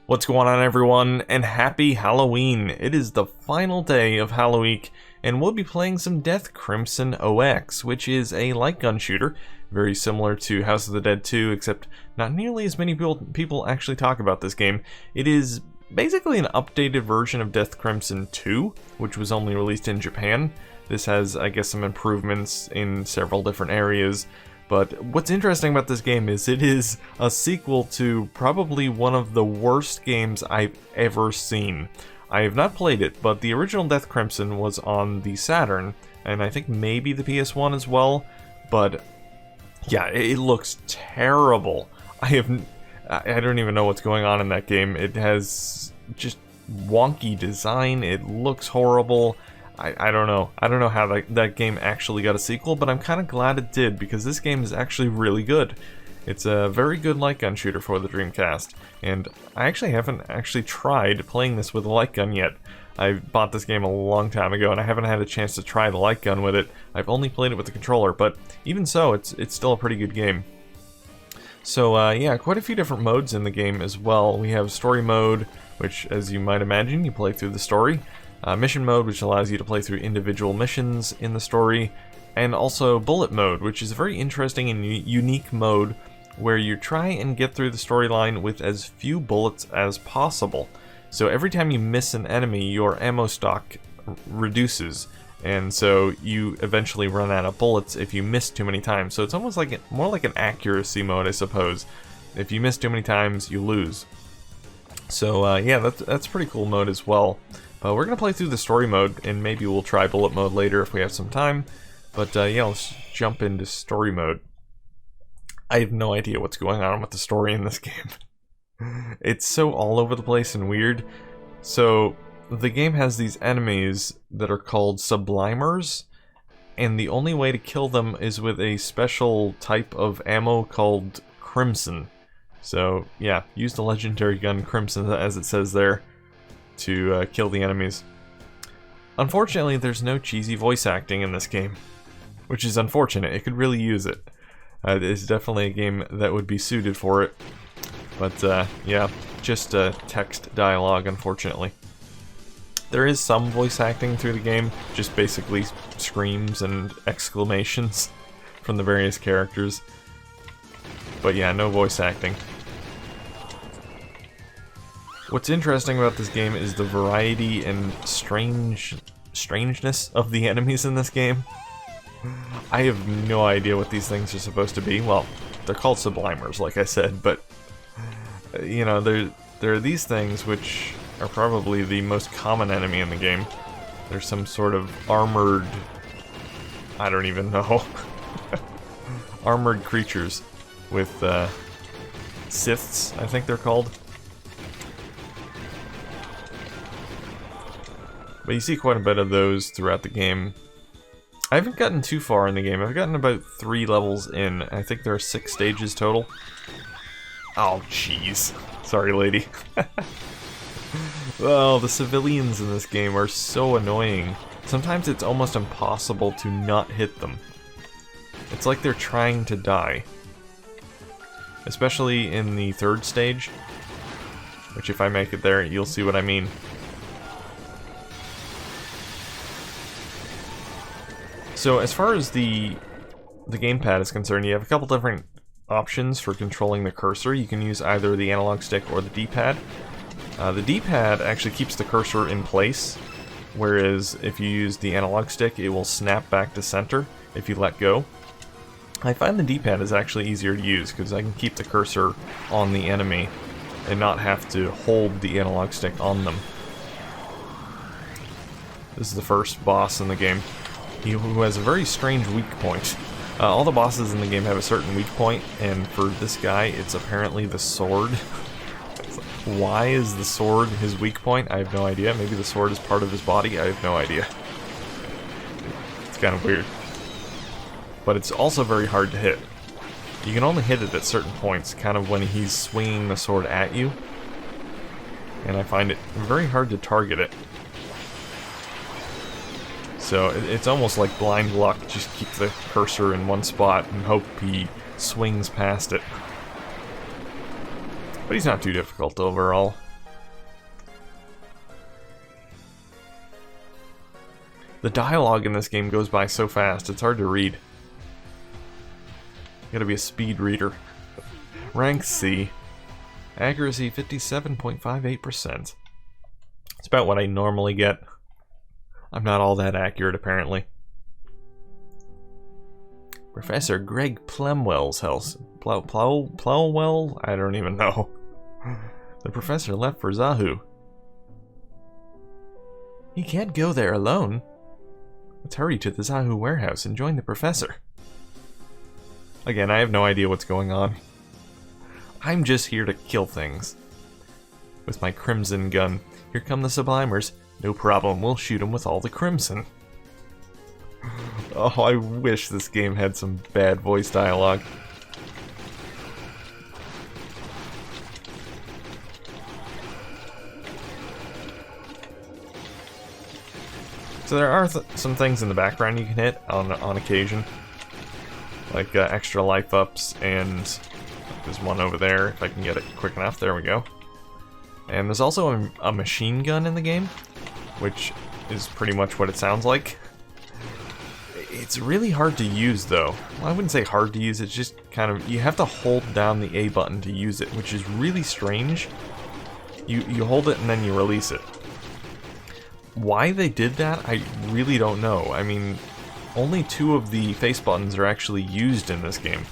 What's going on, everyone, and happy Halloween! It is the final day of Halloweek, and we'll be playing some Death Crimson OX, which is a light gun shooter, very similar to House of the Dead 2, except not nearly as many people actually talk about this game. It is basically an updated version of Death Crimson 2, which was only released in Japan. This has, I guess, some improvements in several different areas. But what's interesting about this game is it is a sequel to probably one of the worst games I've ever seen. I have not played it, but the original Death Crimson was on the Saturn, and I think maybe the PS1 as well, but yeah, it looks terrible. I don't even know what's going on in that game. It has just wonky design, it looks horrible. I don't know. I don't know how that game actually got a sequel, but I'm kind of glad it did, because this game is actually really good. It's a very good light gun shooter for the Dreamcast, and I actually haven't tried playing this with a light gun yet. I bought this game a long time ago, and I haven't had a chance to try the light gun with it. I've only played it with the controller, but even so, it's still a pretty good game. So yeah, quite a few different modes in the game as well. We have story mode, which, as you might imagine, you play through the story. Mission mode, which allows you to play through individual missions in the story, and also bullet mode, which is a very interesting and unique mode where you try and get through the storyline with as few bullets as possible. So every time you miss an enemy, your ammo stock reduces, and so you eventually run out of bullets if you miss too many times. So it's almost like more like an accuracy mode, I suppose. If you miss too many times, you lose. So yeah, that's a pretty cool mode as well. We're going to play through the story mode, and maybe we'll try bullet mode later if we have some time. But yeah, let's jump into story mode. I have no idea what's going on with the story in this game. It's so all over the place and weird. So, the game has these enemies that are called sublimers, and the only way to kill them is with a special type of ammo called Crimson. So, yeah, use the legendary gun Crimson, as it says there, to kill the enemies. Unfortunately, there's no cheesy voice acting in this game, which is unfortunate. It could really use it. It's definitely a game that would be suited for it, but yeah, just text dialogue, unfortunately. There is some voice acting through the game, just basically screams and exclamations from the various characters, but yeah, no voice acting. What's interesting about this game is the variety and strangeness of the enemies in this game. I have no idea what these things are supposed to be. Well, they're called sublimers, like I said, but you know, there are these things which are probably the most common enemy in the game. There's some sort of armored, I don't even know, armored creatures with Siths, I think they're called. But you see quite a bit of those throughout the game. I haven't gotten too far in the game. I've gotten about 3 levels in. I think there are 6 stages total. Oh, jeez. Sorry, lady. Well, the civilians in this game are so annoying. Sometimes it's almost impossible to not hit them. It's like they're trying to die. Especially in the 3rd stage. Which, if I make it there, you'll see what I mean. So as far as the gamepad is concerned, you have a couple different options for controlling the cursor. You can use either the analog stick or the D-pad. The D-pad actually keeps the cursor in place, whereas if you use the analog stick, it will snap back to center if you let go. I find the D-pad is actually easier to use because I can keep the cursor on the enemy and not have to hold the analog stick on them. This is the first boss in the game, who has a very strange weak point. All the bosses in the game have a certain weak point, and for this guy, it's apparently the sword. Why is the sword his weak point? I have no idea. Maybe the sword is part of his body? I have no idea. It's kind of weird. But it's also very hard to hit. You can only hit it at certain points, kind of when he's swinging the sword at you. And I find it very hard to target it. So it's almost like blind luck. Just keep the cursor in one spot and hope he swings past it. But he's not too difficult overall. The dialogue in this game goes by so fast, it's hard to read. You gotta be a speed reader. Rank C. Accuracy 57.58%. It's about what I normally get. I'm not all that accurate, apparently. Professor Greg Plumwell's house. Plowell? I don't even know. The professor left for Zahu. He can't go there alone. Let's hurry to the Zahu warehouse and join the professor. Again, I have no idea what's going on. I'm just here to kill things. With my crimson gun. Here come the Sublimers. No problem, we'll shoot them with all the crimson. Oh, I wish this game had some bad voice dialogue. So there are some things in the background you can hit on occasion. Like extra life ups, and there's one over there if I can get it quick enough. There we go. And there's also a machine gun in the game, which is pretty much what it sounds like. It's really hard to use though. Well, I wouldn't say hard to use, it's just kind of, you have to hold down the A button to use it, which is really strange. You hold it and then you release it. Why they did that, I really don't know. I mean, only 2 of the face buttons are actually used in this game.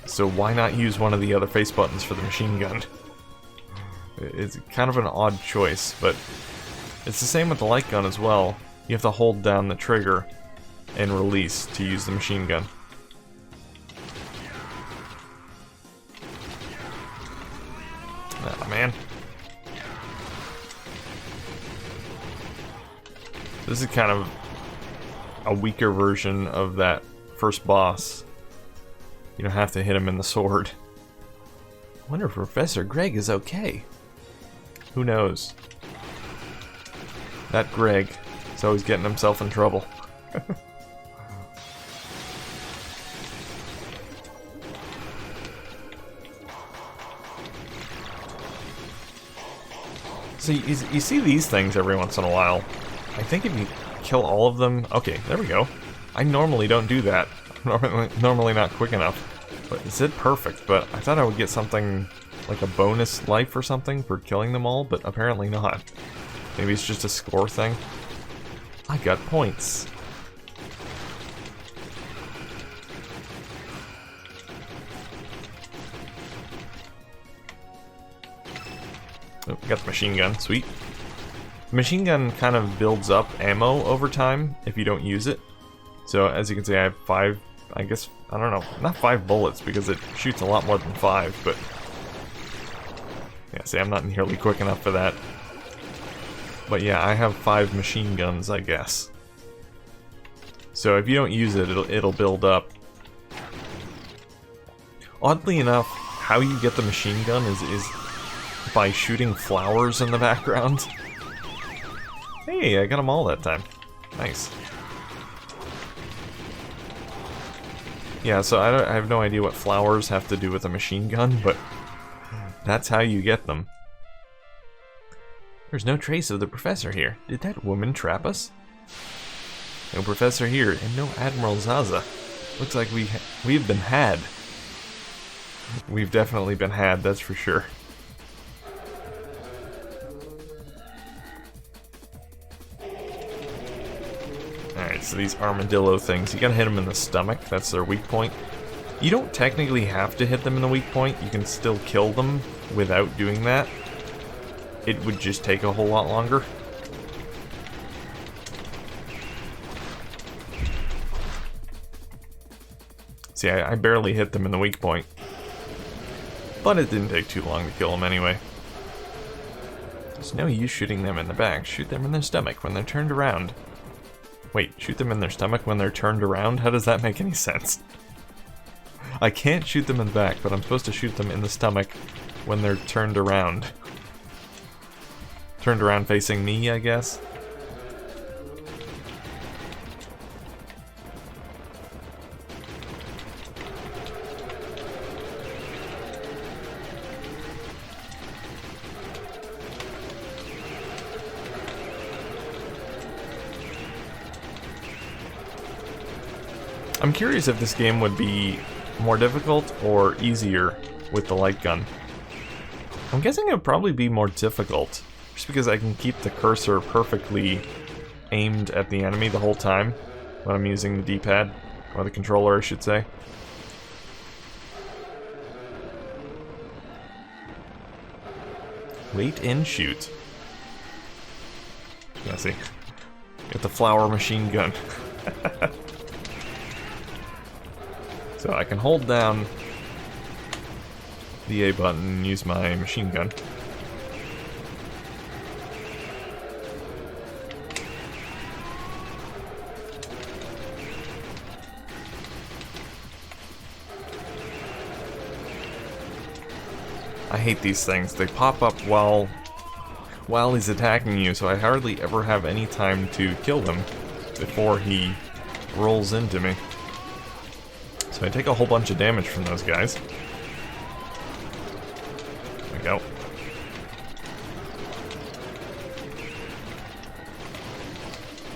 So why not use one of the other face buttons for the machine gun? It's kind of an odd choice, but it's the same with the light gun as well. You have to hold down the trigger and release to use the machine gun. Ah, man. This is kind of a weaker version of that first boss. You don't have to hit him in the sword. I wonder if Professor Greg is okay. Who knows? That Greg is always getting himself in trouble. So you see these things every once in a while. I think if you kill all of them... Okay, there we go. I normally don't do that. Normally not quick enough. But it said perfect, but I thought I would get something like a bonus life or something for killing them all, but apparently not. Maybe it's just a score thing. I got points. Oh, got the machine gun, sweet. The machine gun kind of builds up ammo over time if you don't use it. So as you can see, I have 5, I guess, I don't know, not 5 bullets because it shoots a lot more than 5, but... Yeah, see, I'm not nearly quick enough for that. But yeah, I have 5 machine guns, I guess. So if you don't use it, it'll build up. Oddly enough, how you get the machine gun is by shooting flowers in the background. Hey, I got them all that time. Nice. Yeah, so I have no idea what flowers have to do with a machine gun, but that's how you get them. There's no trace of the professor here. Did that woman trap us? No professor here, and no Admiral Zaza. Looks like we've been had. We've definitely been had, that's for sure. Alright, so these armadillo things, you gotta hit them in the stomach, that's their weak point. You don't technically have to hit them in the weak point, you can still kill them without doing that. It would just take a whole lot longer. See, I barely hit them in the weak point. But it didn't take too long to kill them anyway. There's no use shooting them in the back, shoot them in their stomach when they're turned around. Wait, shoot them in their stomach when they're turned around? How does that make any sense? I can't shoot them in the back, but I'm supposed to shoot them in the stomach when they're turned around. Turned around facing me, I guess? I'm curious if this game would be more difficult or easier with the light gun. I'm guessing it would probably be more difficult, just because I can keep the cursor perfectly aimed at the enemy the whole time when I'm using the D-pad, or the controller I should say. Wait and shoot. Let's see. Get the flower machine gun. So I can hold down the A button and use my machine gun. I hate these things. They pop up while he's attacking you, so I hardly ever have any time to kill him before he rolls into me. So I take a whole bunch of damage from those guys. There we go.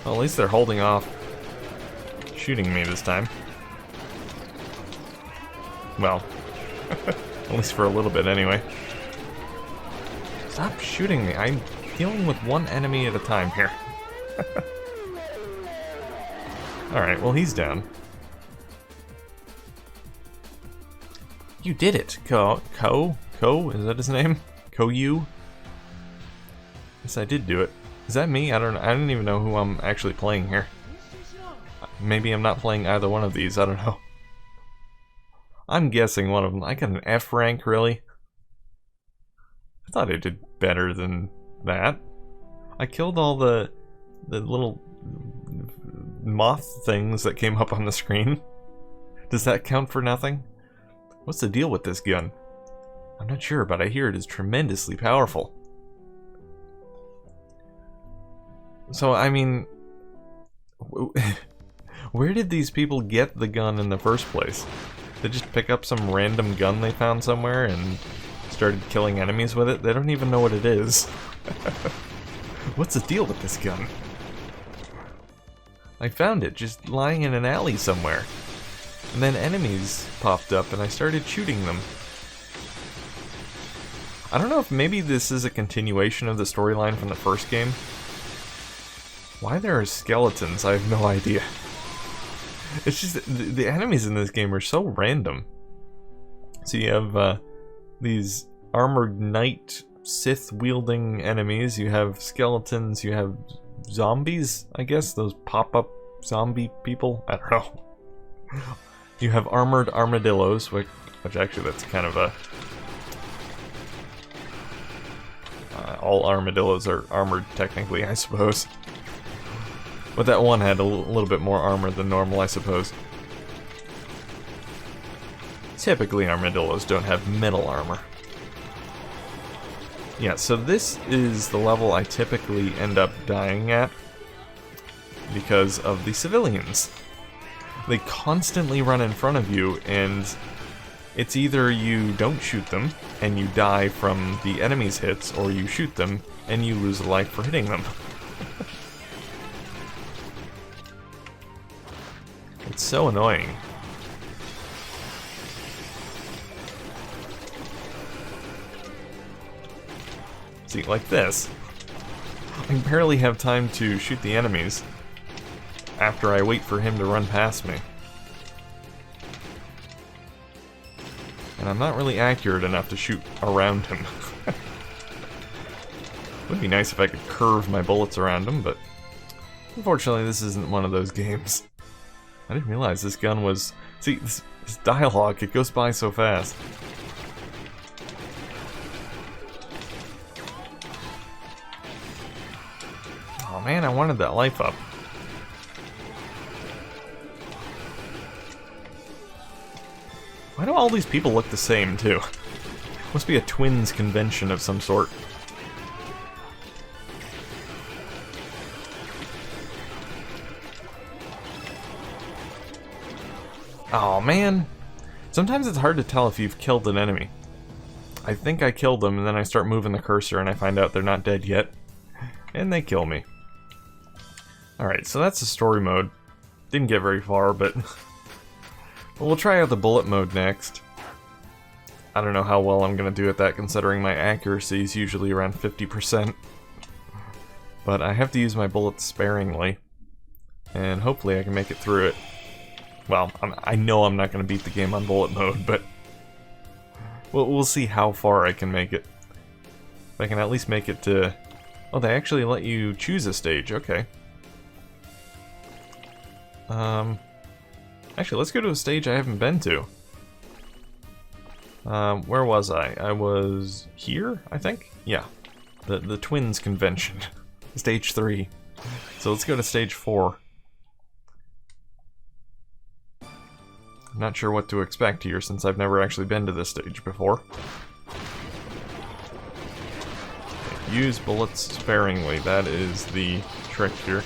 Well, at least they're holding off shooting me this time. Well, at least for a little bit anyway. Stop shooting me. I'm dealing with one enemy at a time here. Alright, well he's down. You did it, Ko? Is that his name? Ko-Yu? Yes, I did do it. Is that me? I don't even know who I'm actually playing here. Maybe I'm not playing either one of these, I don't know. I'm guessing one of them. I got an F rank, really? I thought I did better than that. I killed all the little moth things that came up on the screen. Does that count for nothing? What's the deal with this gun? I'm not sure, but I hear it is tremendously powerful. So, I mean, where did these people get the gun in the first place? They just pick up some random gun they found somewhere and started killing enemies with it? They don't even know what it is. What's the deal with this gun? I found it just lying in an alley somewhere. And then enemies popped up and I started shooting them. I don't know if maybe this is a continuation of the storyline from the first game. Why there are skeletons, I have no idea. It's just, the enemies in this game are so random. So you have these armored knight Sith-wielding enemies, you have skeletons, you have zombies, I guess, those pop-up zombie people? I don't know. You have armored armadillos, which actually that's kind of a... all armadillos are armored, technically, I suppose. But that one had a little bit more armor than normal, I suppose. Typically, armadillos don't have metal armor. Yeah, so this is the level I typically end up dying at because of the civilians. They constantly run in front of you, and it's either you don't shoot them and you die from the enemy's hits, or you shoot them and you lose a life for hitting them. It's so annoying. See, like this. I barely have time to shoot the enemies after I wait for him to run past me. And I'm not really accurate enough to shoot around him. Would be nice if I could curve my bullets around him, but unfortunately this isn't one of those games. I didn't realize this gun was... See, this dialogue, it goes by so fast. Oh man, I wanted that life up. Why do all these people look the same, too? Must be a twins convention of some sort. Oh man! Sometimes it's hard to tell if you've killed an enemy. I think I killed them, and then I start moving the cursor and I find out they're not dead yet. And they kill me. Alright, so that's the story mode. Didn't get very far, but But we'll try out the bullet mode next. I don't know how well I'm gonna do at that, considering my accuracy is usually around 50%. But I have to use my bullets sparingly, and hopefully I can make it through it. Well, I know I'm not gonna beat the game on bullet mode, but we'll see how far I can make it. If I can at least make it to... Oh, they actually let you choose a stage, okay. Actually, let's go to a stage I haven't been to. Where was I? I was here, I think? Yeah. The Twins Convention. Stage 3. So let's go to stage 4. I'm not sure what to expect here since I've never actually been to this stage before. Use bullets sparingly, that is the trick here.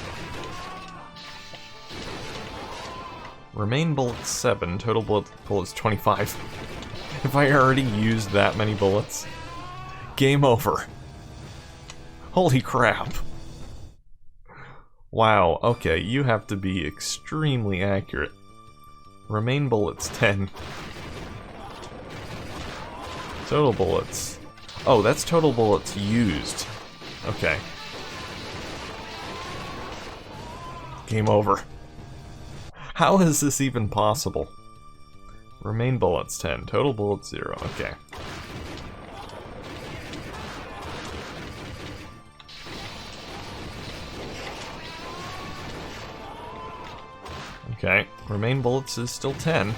Remain bullets 7, total bullets 25. If I already used that many bullets, game over. Holy crap. Wow, okay, you have to be extremely accurate. Remain bullets 10. Total bullets. Oh, that's total bullets used. Okay. Game over. How is this even possible? Remain bullets 10. Total bullets 0. Okay. Okay. Remain bullets is still 10.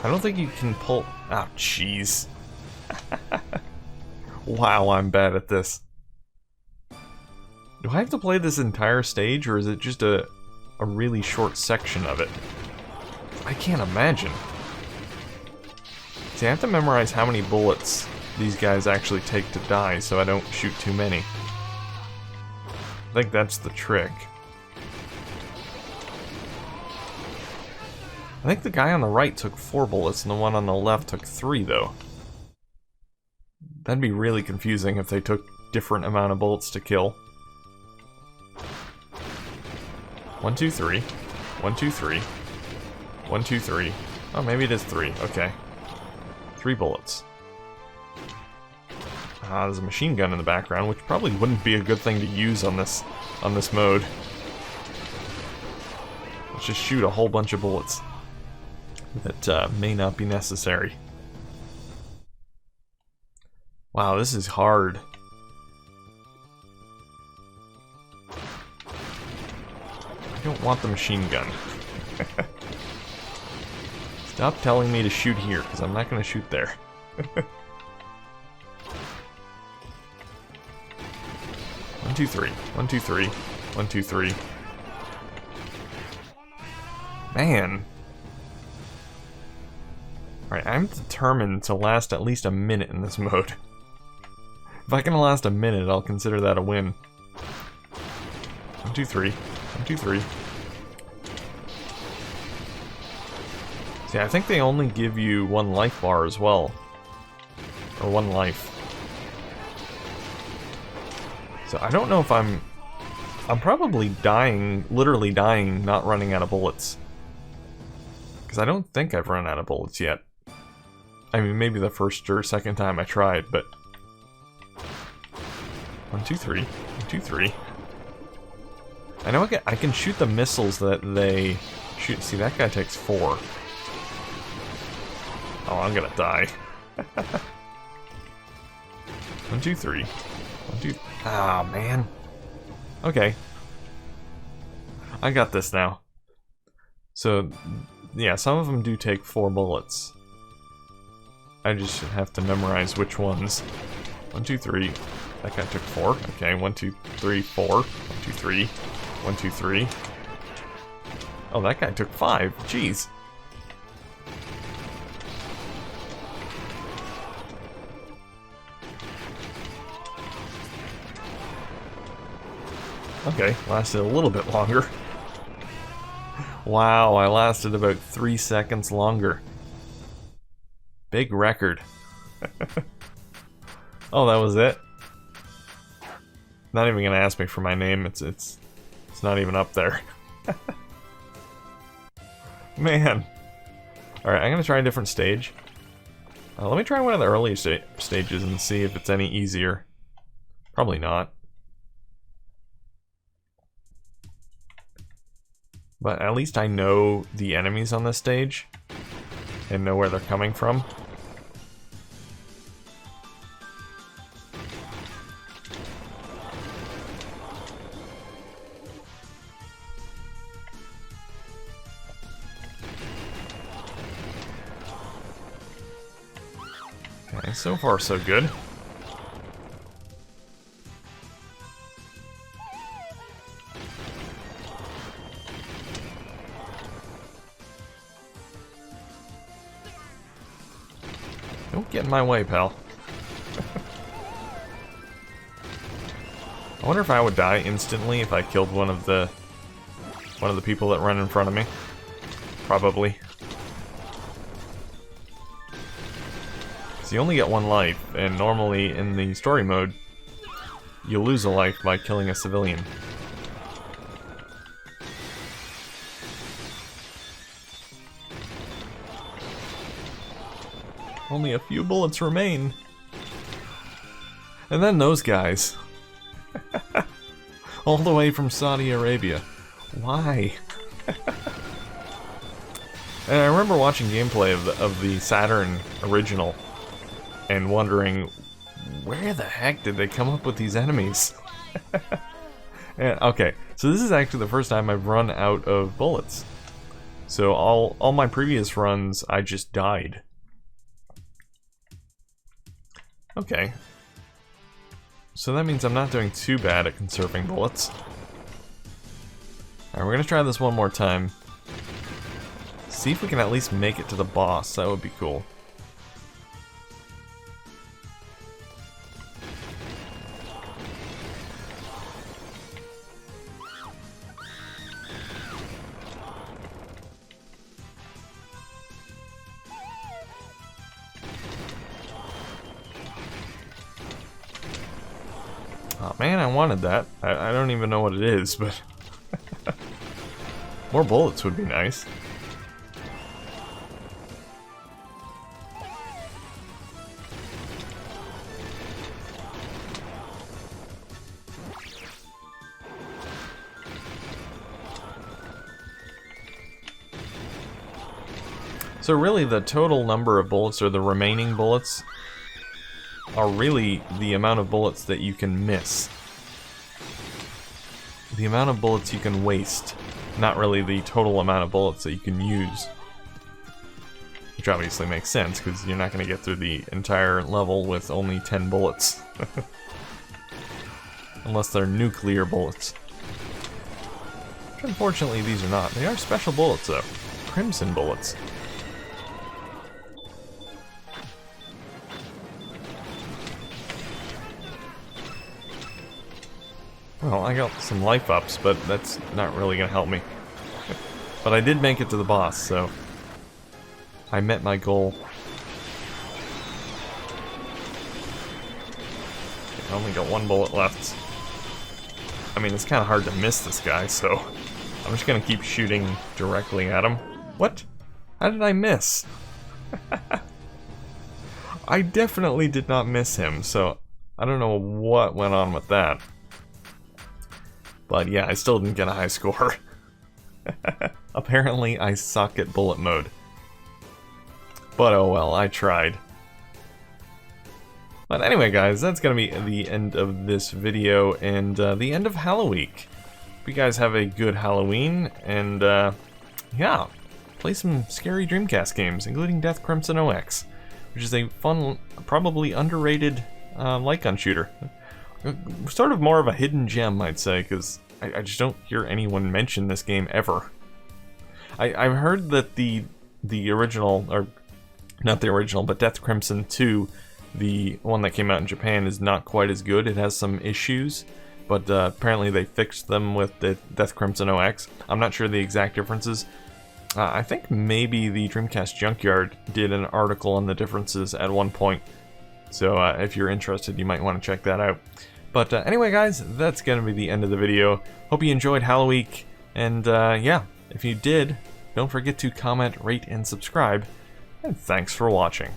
I don't think you can pull... Oh, jeez. Wow, I'm bad at this. Do I have to play this entire stage, or is it just a really short section of it? I can't imagine. See, I have to memorize how many bullets these guys actually take to die so I don't shoot too many. I think that's the trick. I think the guy on the right took 4 bullets and the one on the left took 3, though. That'd be really confusing if they took different amount of bullets to kill. 1, 2, 3. 1, 2, 3. 1, 2, 3. Oh, maybe it is 3. Okay. 3 bullets. Ah, there's a machine gun in the background, which probably wouldn't be a good thing to use on this mode. Let's just shoot a whole bunch of bullets that may not be necessary. Wow, this is hard. I don't want the machine gun. Stop telling me to shoot here, because I'm not going to shoot there. 1, 2, 3. 1, 2, 3. 1, 2, 3. Man. Alright, I'm determined to last at least a minute in this mode. If I can last a minute, I'll consider that a win. 1, 2, 3. 1, 2, 3. See, I think they only give you 1 life bar as well. Or 1 life. So I don't know if I'm probably dying, literally dying, not running out of bullets. Because I don't think I've run out of bullets yet. I mean, maybe the first or second time I tried, but... 1, 2, 3. 1, 2, 3. I know I can shoot the missiles that they shoot. See, that guy takes 4. Oh, I'm gonna die. 1, 2, 3. 1, 2... Ah, man. Okay. I got this now. So, yeah, some of them do take 4 bullets. I just have to memorize which ones. 1, 2, 3. That guy took 4. Okay, 1, 2, 3, 4. 1, 2, 3. 1, 2, 3. Oh, that guy took 5. Jeez. Okay, lasted a little bit longer. Wow, I lasted about 3 seconds longer. Big record. Oh, that was it? Not even gonna ask me for my name, it's not even up there. I'm Man. Alright, I'm gonna try a different stage. Let me try one of the earlier stages and see if it's any easier. Probably not. But at least I know the enemies on this stage and know where they're coming from. Okay, so far so good. Don't get in my way, pal. I wonder if I would die instantly if I killed one of the people that run in front of me. Probably. So you only get one life, and normally in the story mode, you lose a life by killing a civilian. Only a few bullets remain. And then those guys. All the way from Saudi Arabia. Why? And I remember watching gameplay of the Saturn original and wondering, where the heck did they come up with these enemies? And, okay, so this is actually the first time I've run out of bullets. So all my previous runs, I just died. Okay. So that means I'm not doing too bad at conserving bullets. Alright, we're gonna try this one more time. See if we can at least make it to the boss. That would be cool. Oh man, I wanted that. I don't even know what it is, but... more bullets would be nice. So really the total number of bullets, or the remaining bullets, are really the amount of bullets that you can miss. The amount of bullets you can waste, not really the total amount of bullets that you can use. Which obviously makes sense, because you're not going to get through the entire level with only 10 bullets. Unless they're nuclear bullets. Which unfortunately these are not. They are special bullets though. Crimson bullets. Well, I got some life ups, but that's not really going to help me. But I did make it to the boss, so I met my goal. I only got one bullet left. I mean, it's kind of hard to miss this guy, so I'm just going to keep shooting directly at him. What? How did I miss? I definitely did not miss him, so I don't know what went on with that. But yeah, I still didn't get a high score. Apparently, I suck at bullet mode. But oh well, I tried. But anyway, guys, that's going to be the end of this video and the end of Halloweek. Hope you guys have a good Halloween, and yeah, play some scary Dreamcast games, including Death Crimson OX, which is a fun, probably underrated light gun shooter. Sort of more of a hidden gem, I'd say, because I just don't hear anyone mention this game ever. I've heard that the original, or not the original, but Death Crimson 2, the one that came out in Japan, is not quite as good. It has some issues, but apparently they fixed them with the Death Crimson OX. I'm not sure the exact differences. I think maybe the Dreamcast Junkyard did an article on the differences at one point. So if you're interested, you might want to check that out. But anyway, guys, that's going to be the end of the video. Hope you enjoyed Halloweek. And yeah, if you did, Don't forget to comment, rate, and subscribe, and thanks for watching.